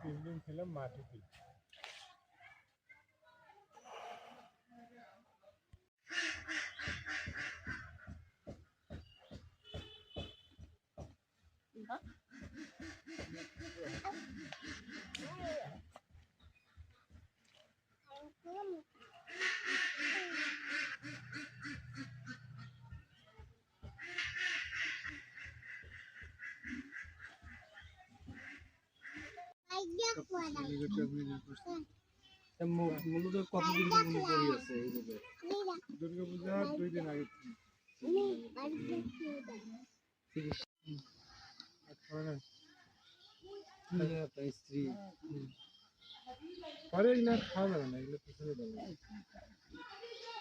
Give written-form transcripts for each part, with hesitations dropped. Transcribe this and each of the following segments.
তিন দিন ছিলাম মাটিতে। মূলত কতদিন পর্যন্ত পড়ে আছে এইভাবে? দুর্গাপূজা 2 দিন আগে স্ত্রী পরে না খাওয়া যাবে না, এগুলো পিছনে দেবে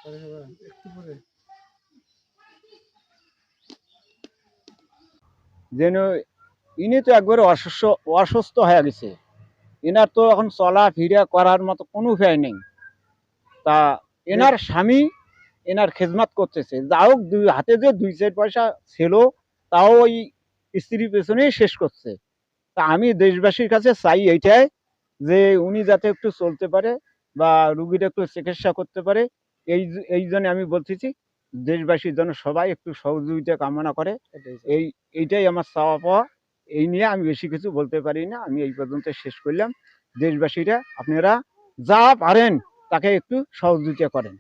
পরে হবে একটু পরে। যেন ইনি তো একবারে অসুস্থ হয়ে গেছে, এনার তো এখন চলা ফিরা করার মতো কোনো উপায় নেই। তা এনার স্বামী এনার খেজমাত করতেছে, যা হোক হাতে যে 2-4 পয়সা ছিল তাও ওই স্ত্রীর পেছনেই শেষ করছে। তা আমি দেশবাসীর কাছে চাই এইটাই যে উনি যাতে একটু চলতে পারে বা রুগীর একটু চিকিৎসা করতে পারে। এই জন্য আমি বলতেছি দেশবাসীর জন্য সবাই একটু সহযোগিতা কামনা করে। এইটাই আমার চাওয়া পাওয়া। এই নিয়ে আমি বেশি কিছু বলতে পারি না, আমি এই পর্যন্ত শেষ করলাম। দেশবাসীরা আপনারা যা পারেন তাকে একটু সহযোগিতা করেন।